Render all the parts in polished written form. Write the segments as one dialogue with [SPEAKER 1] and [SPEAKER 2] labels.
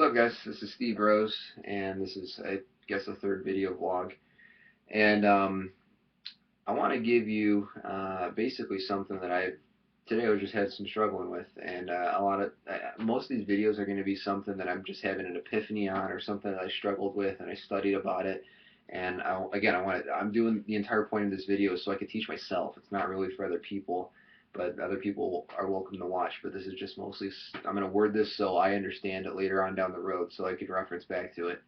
[SPEAKER 1] What's up, guys? This is Steve Rose, and this is, I guess, the third video vlog. And I want to give you basically something that today I just had some struggling with, and most of these videos are going to be something that I'm just having an epiphany on, or something that I struggled with, and I studied about it. And I'm doing the entire point of this video so I could teach myself. It's not really for other people, but other people are welcome to watch. But this is just mostly, I'm going to word this so I understand it later on down the road, so I could reference back to it.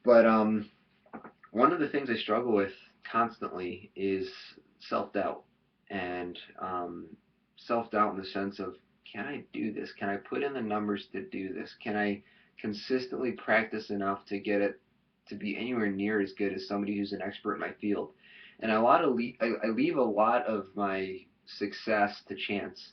[SPEAKER 1] But one of the things I struggle with constantly is self-doubt, and self-doubt in the sense of, can I do this? Can I put in the numbers to do this? Can I consistently practice enough to get it to be anywhere near as good as somebody who's an expert in my field? And I leave a lot of my success to chance.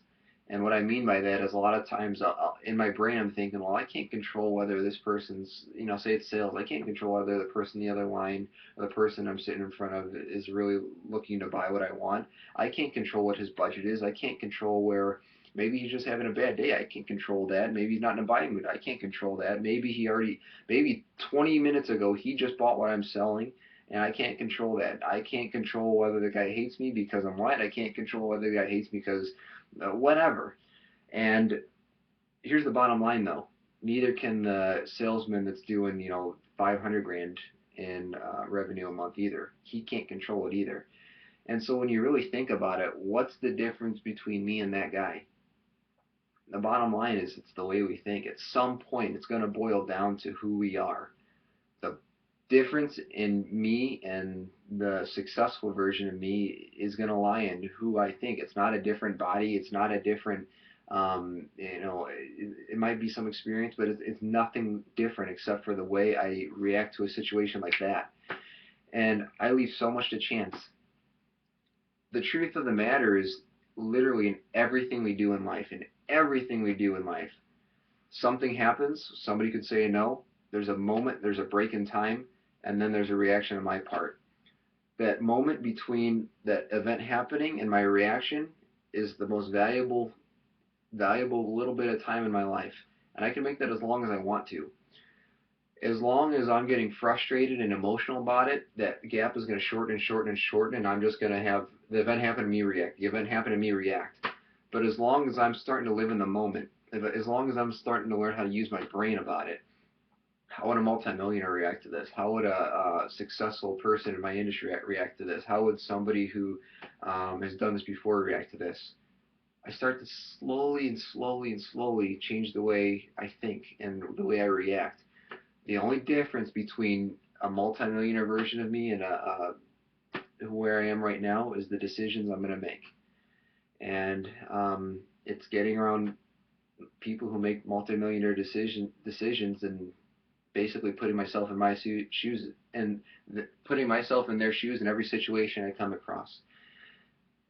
[SPEAKER 1] And what I mean by that is, a lot of times in my brain I'm thinking, well, I can't control whether this person's, say it's sales, I can't control whether the person on the other line or the person I'm sitting in front of is really looking to buy what I want. I can't control what his budget is. I can't control where maybe he's just having a bad day. I can't control that. Maybe he's not in a buying mood. I can't control that. Maybe 20 minutes ago he just bought what I'm selling, and I can't control that. I can't control whether the guy hates me because I'm white. I can't control whether the guy hates me because whatever. And here's the bottom line, though. Neither can the salesman that's doing, 500 grand in revenue a month either. He can't control it either. And so when you really think about it, what's the difference between me and that guy? The bottom line is, it's the way we think. At some point, it's going to boil down to who we are. The difference in me and the successful version of me is going to lie in who I think. It's not a different body. It's not a different, it might be some experience, but it's nothing different except for the way I react to a situation like that. And I leave so much to chance. The truth of the matter is, literally in everything we do in life, something happens. Somebody could say no. There's a moment, there's a break in time, and then there's a reaction on my part. That moment between that event happening and my reaction is the most valuable little bit of time in my life. And I can make that as long as I want to. As long as I'm getting frustrated and emotional about it, that gap is going to shorten and shorten and shorten, and I'm just going to have the event happen to me react, the event happen to me react. But as long as I'm starting to live in the moment, as long as I'm starting to learn how to use my brain about it, how would a multimillionaire react to this? How would a successful person in my industry react to this? How would somebody who has done this before react to this? I start to slowly and slowly and slowly change the way I think and the way I react. The only difference between a multimillionaire version of me and where I am right now is the decisions I'm going to make. And it's getting around people who make multimillionaire decisions and basically putting myself in my shoes and putting myself in their shoes in every situation I come across.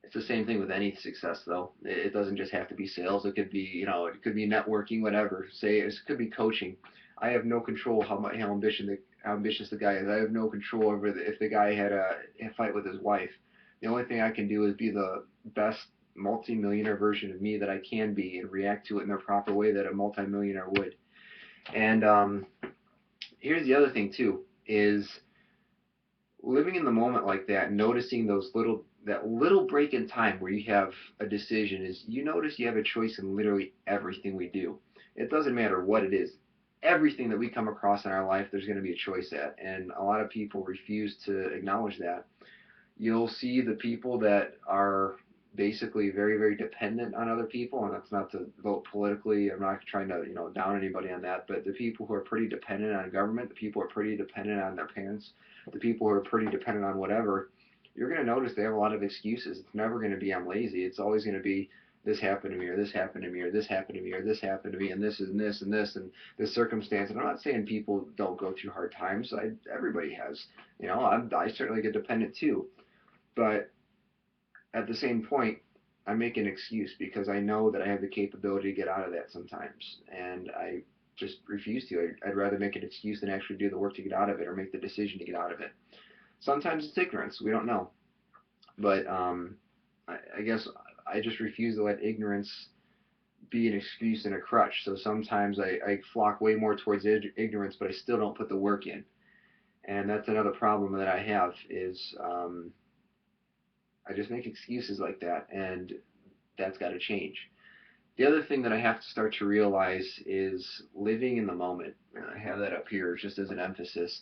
[SPEAKER 1] It's the same thing with any success, though. It doesn't just have to be sales. It could be, it could be networking, whatever. Say it could be coaching. I have no control how ambitious the guy is. I have no control over if the guy had a fight with his wife. The only thing I can do is be the best multimillionaire version of me that I can be, and react to it in the proper way that a multimillionaire would. And here's the other thing too, is living in the moment like that, noticing that little break in time where you have a decision. Is you notice you have a choice in literally everything we do. It doesn't matter what it is. Everything that we come across in our life, there's going to be a choice at, and a lot of people refuse to acknowledge that. You'll see the people that are basically very, very dependent on other people, and that's not to vote politically. I'm not trying to, down anybody on that, but the people who are pretty dependent on government, the people who are pretty dependent on their parents, the people who are pretty dependent on whatever, you're going to notice they have a lot of excuses. It's never going to be, I'm lazy. It's always going to be, this happened to me, or this happened to me, or this happened to me, or this happened to me, and this and this and this and this circumstance. And I'm not saying people don't go through hard times. Everybody has. I certainly get dependent too. But at the same point, I make an excuse because I know that I have the capability to get out of that sometimes, and I just refuse to. I'd rather make an excuse than actually do the work to get out of it, or make the decision to get out of it. Sometimes it's ignorance. We don't know. But I guess I just refuse to let ignorance be an excuse and a crutch. So sometimes I flock way more towards ignorance, but I still don't put the work in. And that's another problem that I have is I just make excuses like that, and that's got to change. The other thing that I have to start to realize is living in the moment. And I have that up here just as an emphasis.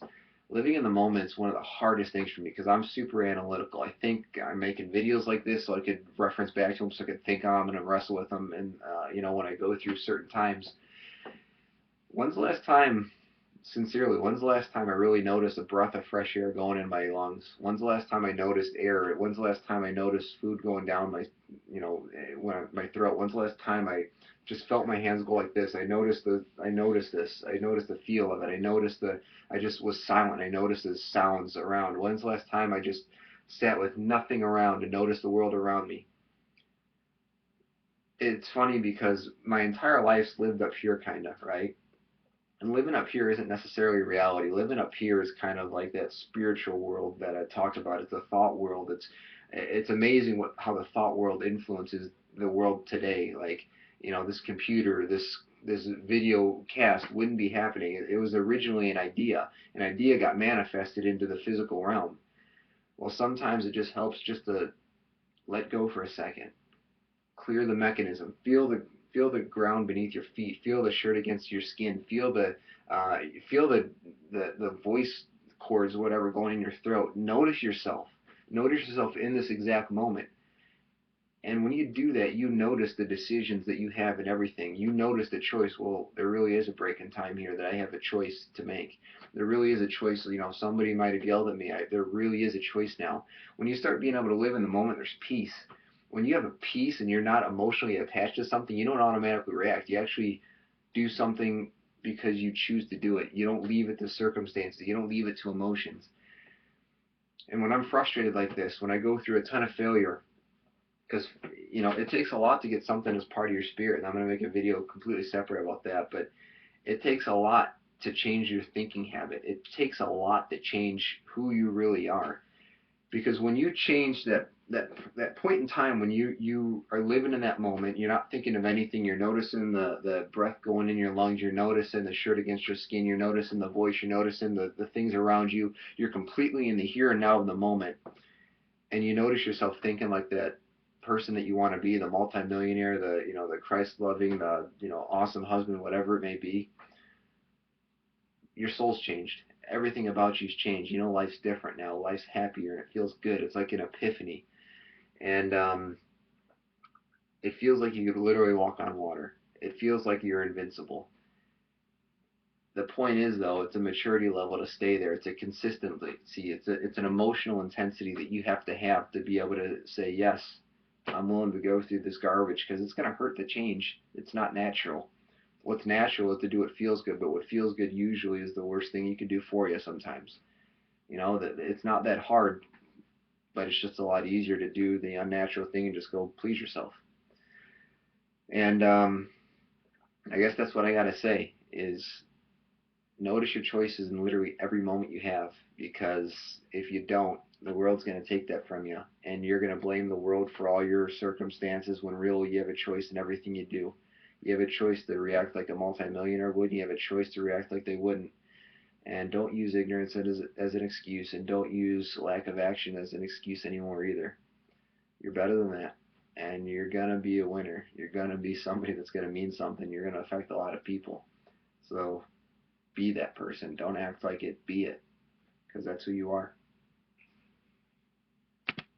[SPEAKER 1] Living in the moment is one of the hardest things for me because I'm super analytical. I think I'm making videos like this so I could reference back to them, so I could think on them and wrestle with them. And when I go through certain times, when's the last time, sincerely, when's the last time I really noticed a breath of fresh air going in my lungs? When's the last time I noticed air? When's the last time I noticed food going down my, my throat? When's the last time I just felt my hands go like this? I noticed this. I noticed the feel of it. I just was silent. I noticed the sounds around. When's the last time I just sat with nothing around and noticed the world around me? It's funny because my entire life's lived up here, kind of, right? And living up here isn't necessarily reality. Living up here is kind of like that spiritual world that I talked about. It's a thought world. It's amazing how the thought world influences the world today. Like, this computer, this video cast wouldn't be happening. It was originally an idea. An idea got manifested into the physical realm. Well, sometimes it just helps just to let go for a second, clear the mechanism, feel the ground beneath your feet, feel the shirt against your skin, uh, feel the voice cords, whatever, going in your throat. Notice yourself in this exact moment. And when you do that, you notice the decisions that you have in everything. You notice the choice. Well, there really is a break in time here that I have a choice to make. There really is a choice. Somebody might have yelled at me. There really is a choice now. When you start being able to live in the moment, there's peace. When you have a peace and you're not emotionally attached to something, you don't automatically react. You actually do something because you choose to do it. You don't leave it to circumstances. You don't leave it to emotions. And when I'm frustrated like this, when I go through a ton of failure, because it takes a lot to get something as part of your spirit, and I'm going to make a video completely separate about that, but it takes a lot to change your thinking habit. It takes a lot to change who you really are, because when you change that point in time when you are living in that moment, you're not thinking of anything. You're noticing the breath going in your lungs. You're noticing the shirt against your skin. You're noticing the voice. You're noticing the things around you. You're completely in the here and now of the moment, and you notice yourself thinking like that person that you want to be, the multimillionaire, the Christ-loving, the awesome husband, whatever it may be. Your soul's changed. Everything about you's changed. Life's different now. Life's happier, and it feels good. It's like an epiphany, and it feels like you could literally walk on water. It feels like you're invincible. The point is, though, it's a maturity level to stay there. It's a consistency. It's an emotional intensity that you have to be able to say, yes, I'm willing to go through this garbage, because it's going to hurt to change. It's not natural. What's natural is to do what feels good, but what feels good usually is the worst thing you can do for you sometimes. That it's not that hard, but it's just a lot easier to do the unnatural thing and just go please yourself. And I guess that's what I gotta say is notice your choices in literally every moment you have, because if you don't, the world's going to take that from you, and you're going to blame the world for all your circumstances when really you have a choice in everything you do. You have a choice to react like a multimillionaire would, and you have a choice to react like they wouldn't. And don't use ignorance as an excuse, and don't use lack of action as an excuse anymore either. You're better than that, and you're going to be a winner. You're going to be somebody that's going to mean something. You're going to affect a lot of people. So be that person. Don't act like it. Be it, because that's who you are.